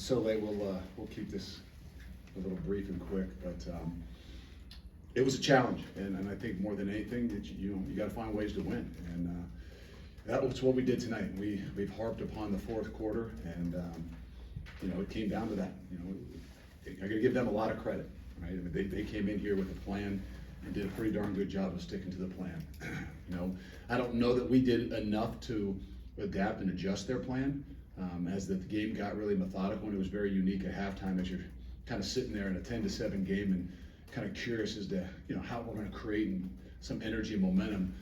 it's so late, we'll keep this a little brief and quick, but it was a challenge, and I think more than anything that you got to find ways to win, and that was what we did tonight. We've harped upon the fourth quarter, and it came down to that. I got to give them a lot of credit, right? I mean, they came in here with a plan and did a pretty darn good job of sticking to the plan. I don't know that we did enough to adapt and adjust their plan. As the game got really methodical, and it was very unique at halftime as you're kind of sitting there in a 10-7 game and kind of curious as to how we're going to create some energy and momentum,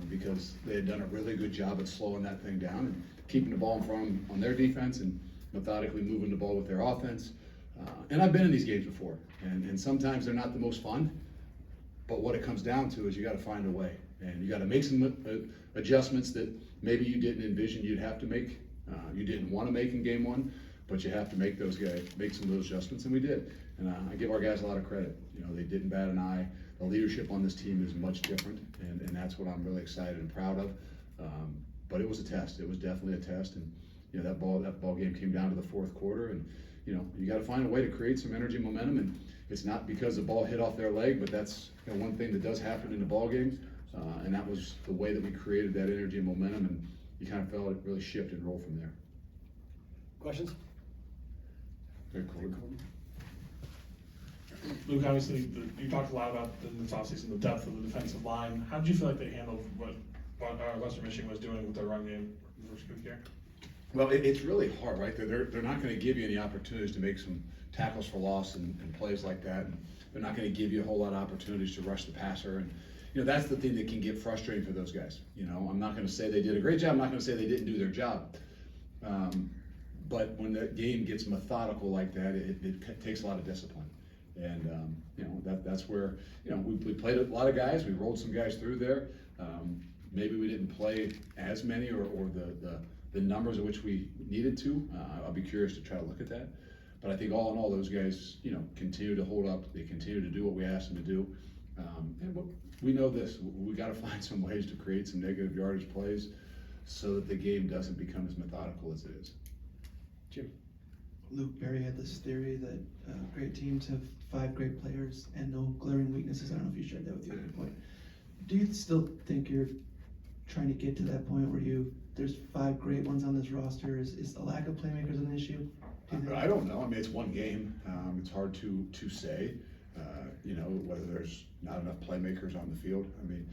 because they had done a really good job at slowing that thing down and keeping the ball in front of them on their defense and methodically moving the ball with their offense. And I've been in these games before, and sometimes they're not the most fun, but what it comes down to is you got to find a way, and you got to make some adjustments that maybe you didn't envision you'd have to make. You didn't want to make in game one, but you have to make some of those adjustments, and we did. And I give our guys a lot of credit. They didn't bat an eye. The leadership on this team is much different, and that's what I'm really excited and proud of. But it was a test. It was definitely a test, and that ball game came down to the fourth quarter, and you got to find a way to create some energy and momentum. And it's not because the ball hit off their leg, but that's one thing that does happen in the ball game, and that was the way that we created that energy and momentum, and you kind of felt it really shift and roll from there. Questions? Very cool. Luke, obviously, you talked a lot about in this offseason the depth of the defensive line. How did you feel like they handled what Western Michigan was doing with their run game the first good year? Well, it's really hard, right? They're not going to give you any opportunities to make some tackles for loss and plays like that. And they're not going to give you a whole lot of opportunities to rush the passer. And that's the thing that can get frustrating for those guys. I'm not going to say they did a great job. I'm not going to say they didn't do their job. But when the game gets methodical like that, it takes a lot of discipline. And that's where we played a lot of guys. We rolled some guys through there. Maybe we didn't play as many or the numbers at which we needed to. I'll be curious to try to look at that. But I think all in all, those guys continue to hold up. They continue to do what we asked them to do. And we know this. We got to find some ways to create some negative yardage plays so that the game doesn't become as methodical as it is. Jim. Luke Berry had this theory that great teams have 5 great players and no glaring weaknesses. I don't know if you shared that with you at any point. Do you still think you're trying to get to that point where there's 5 great ones on this roster? Is the lack of playmakers an issue? I don't know. I mean, it's one game. It's hard to say, whether there's not enough playmakers on the field. I mean,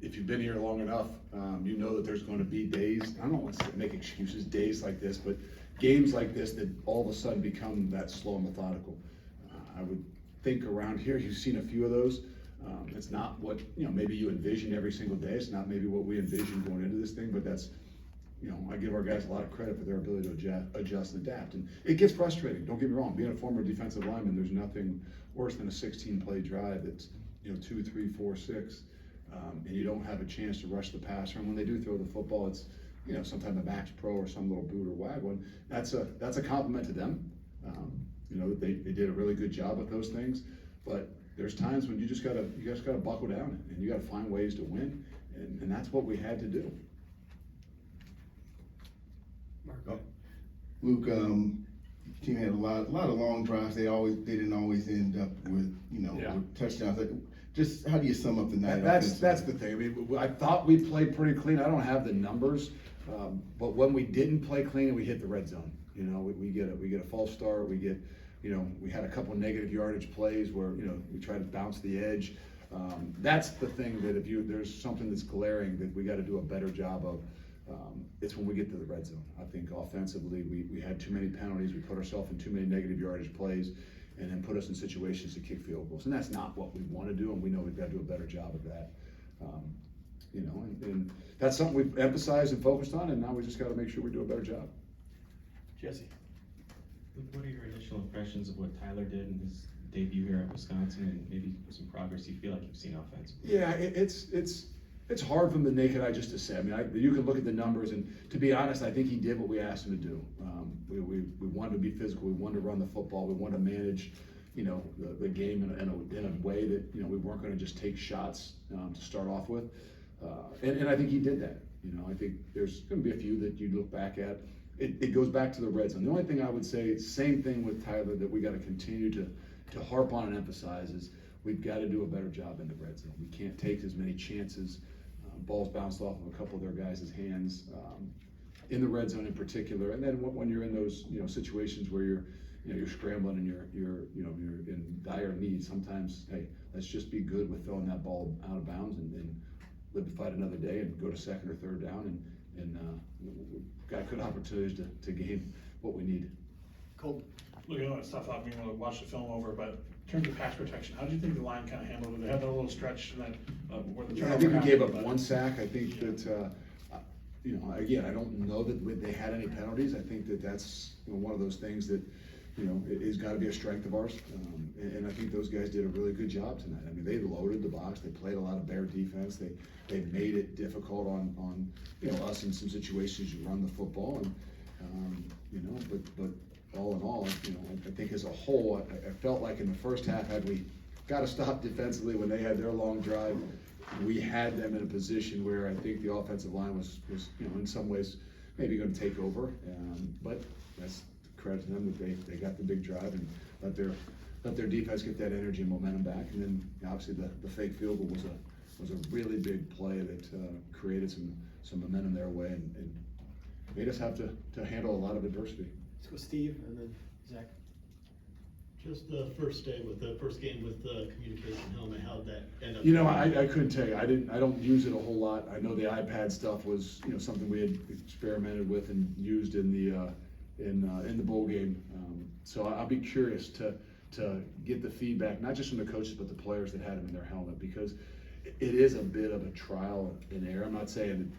if you've been here long enough, you know that there's going to be days, I don't want to make excuses, days like this, but games like this that all of a sudden become that slow and methodical. I would think around here, you've seen a few of those. It's not what, maybe you envision every single day. It's not maybe what we envision going into this thing, but that's, I give our guys a lot of credit for their ability to adjust and adapt. And it gets frustrating, don't get me wrong. Being a former defensive lineman, there's nothing worse than a 16-play drive that's, 2, 3, 4, 6, and you don't have a chance to rush the passer. And when they do throw the football, it's, sometimes a Max Pro or some little boot or wag one. That's a compliment to them. They did a really good job with those things. But there's times when you just gotta buckle down and you gotta find ways to win, and that's what we had to do. Mark. Luke, team had a lot of long drives. They didn't always end up with with touchdowns. Just how do you sum up the night? That's the thing. I mean, I thought we played pretty clean. I don't have the numbers, but when we didn't play clean and we hit the red zone, we get a false start. We get, we had a couple negative yardage plays where we tried to bounce the edge. That's the thing that there's something that's glaring that we got to do a better job of. It's when we get to the red zone. I think offensively we had too many penalties. We put ourselves in too many negative yardage plays, and then put us in situations to kick field goals. And that's not what we want to do, and we know we've got to do a better job of that. And that's something we've emphasized and focused on, and now we just got to make sure we do a better job. Jesse. What are your initial impressions of what Tyler did in his debut here at Wisconsin, and maybe some progress you feel like you've seen offensively? Yeah, it's hard from the naked eye just to say. I mean, you can look at the numbers, and to be honest, I think he did what we asked him to do. We wanted to be physical. We wanted to run the football. We wanted to manage, the game in a way that we weren't going to just take shots to start off with. And I think he did that. I think there's going to be a few that you look back at it goes back to the red zone. The only thing I would say, same thing with Tyler, that we got to continue to harp on and emphasize is we've got to do a better job in the red zone. We can't take as many chances. Balls bounced off of a couple of their guys' hands in the red zone in particular. And then when you're in those situations where you're scrambling and you're in dire need, sometimes, hey, let's just be good with throwing that ball out of bounds and live to fight another day and go to second or third down and we've got good opportunities to gain what we need. Cold. Looking at that stuff, I mean, we'll watch the film over, but in terms of pass protection, how do you think the line kind of handled it? They had that little stretch and then where the Yeah, I turnover think we gave happened, up but- one sack. I think that, again, I don't know that they had any penalties. I think that that's one of those things that, it's got to be a strength of ours. And I think those guys did a really good job tonight. I mean, they loaded the box. They played a lot of bear defense. They made it difficult on us in some situations. You run the football, and but all in all, I think as a whole, I felt like in the first half, had we got to stop defensively when they had their long drive, we had them in a position where I think the offensive line was in some ways maybe going to take over. But that's credit to them that they got the big drive and let their defense get that energy and momentum back. And then obviously the fake field goal was a really big play that created some momentum their way and made us have to handle a lot of adversity. Let's go Steve and then Zach. Just the first game with the communication helmet, how'd that end up? I couldn't tell you. I don't use it a whole lot. I know the iPad stuff was something we had experimented with and used in the bowl game. So I'll be curious to get the feedback, not just from the coaches but the players that had them in their helmet, because it is a bit of a trial and error. I'm not saying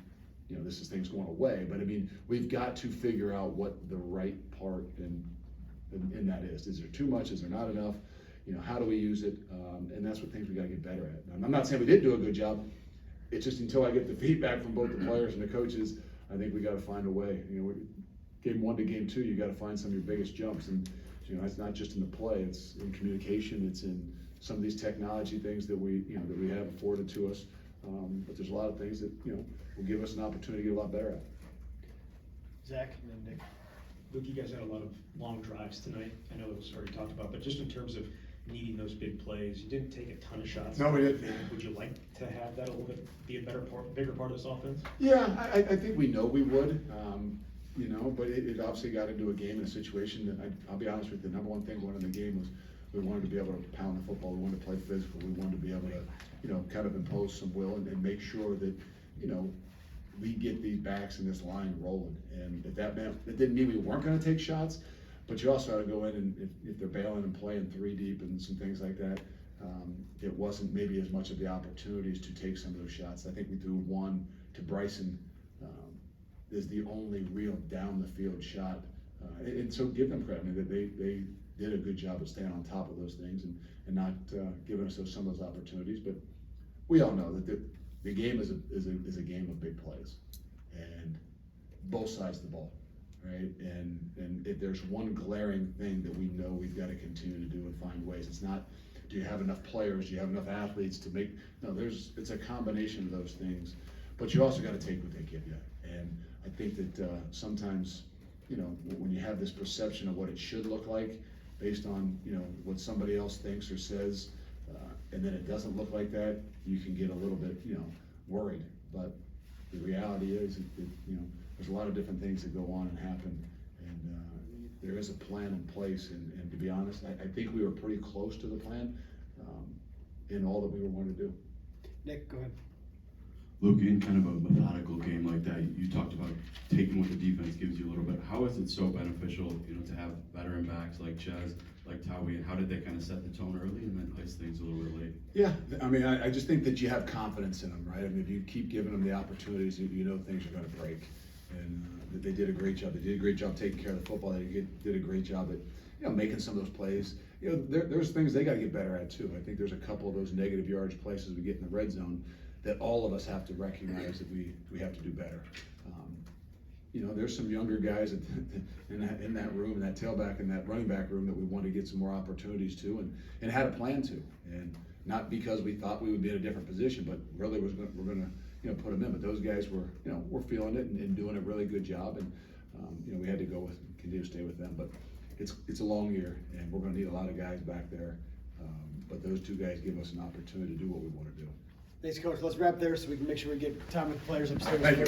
that this is things going away, but I mean we've got to figure out what the right part in that is. Is there too much? Is there not enough? How do we use it? And that's what things we got to get better at. And I'm not saying we didn't do a good job. It's just until I get the feedback from both the players and the coaches, I think we got to find a way. Game 1 to game 2, you got to find some of your biggest jumps, and it's not just in the play. It's in communication. It's in some of these technology things that we have afforded to us. But there's a lot of things that will give us an opportunity to get a lot better at. Zach and then Nick. Luke, you guys had a lot of long drives tonight. I know it was already talked about, but just in terms of needing those big plays, you didn't take a ton of shots. No, we didn't. Would you like to have that a little bit, be a bigger part of this offense? Yeah, I think we know we would, but it obviously got into a game and a situation that I'll be honest with you, the number one thing going in the game was we wanted to be able to pound the football. We wanted to play physical. We wanted to be able to, kind of impose some will and make sure that, we get these backs in this line rolling. And if that meant, it didn't mean we weren't going to take shots, but you also had to go in and if they're bailing and playing 3 deep and some things like that, it wasn't maybe as much of the opportunities to take some of those shots. I think we threw one to Bryson, is the only real down the field shot. And so give them credit. I mean, they did a good job of staying on top of those things and not giving us some of those opportunities. But we all know that the game is a game of big plays, and both sides of the ball, right? And if there's one glaring thing that we know we've got to continue to do and find ways, it's not do you have enough players, do you have enough athletes to make, no, it's a combination of those things, but you also got to take what they give you. And I think that sometimes, when you have this perception of what it should look like based on, what somebody else thinks or says, and then it doesn't look like that, you can get a little bit, worried. But the reality is that, there's a lot of different things that go on and happen, and there is a plan in place. And to be honest, I think we were pretty close to the plan in all that we were wanting to do. Nick, go ahead. Luke, in kind of a methodical game like that, you talked about taking what the defense gives you a little bit. How is it so beneficial, to have veteran backs like Ches, like Tawi, and how did they kind of set the tone early and then ice things a little bit late? Yeah, I mean, I just think that you have confidence in them, right? I mean, if you keep giving them the opportunities, things are going to break. And that they did a great job. They did a great job taking care of the football. They did a great job at, making some of those plays. There's things they got to get better at too. I think there's a couple of those negative yardage places we get in the red zone that all of us have to recognize that we have to do better. There's some younger guys in that room, in that tailback, in that running back room that we want to get some more opportunities to and had a plan to. And not because we thought we would be in a different position, but really we're going to put them in. But those guys were feeling it and doing a really good job. And you know, we had to go with, continue to stay with them, but it's a long year, and we're gonna need a lot of guys back there. But those two guys give us an opportunity to do what we wanna do. Thanks, Coach. Let's wrap there so we can make sure we get time with the players upstairs. Thank you.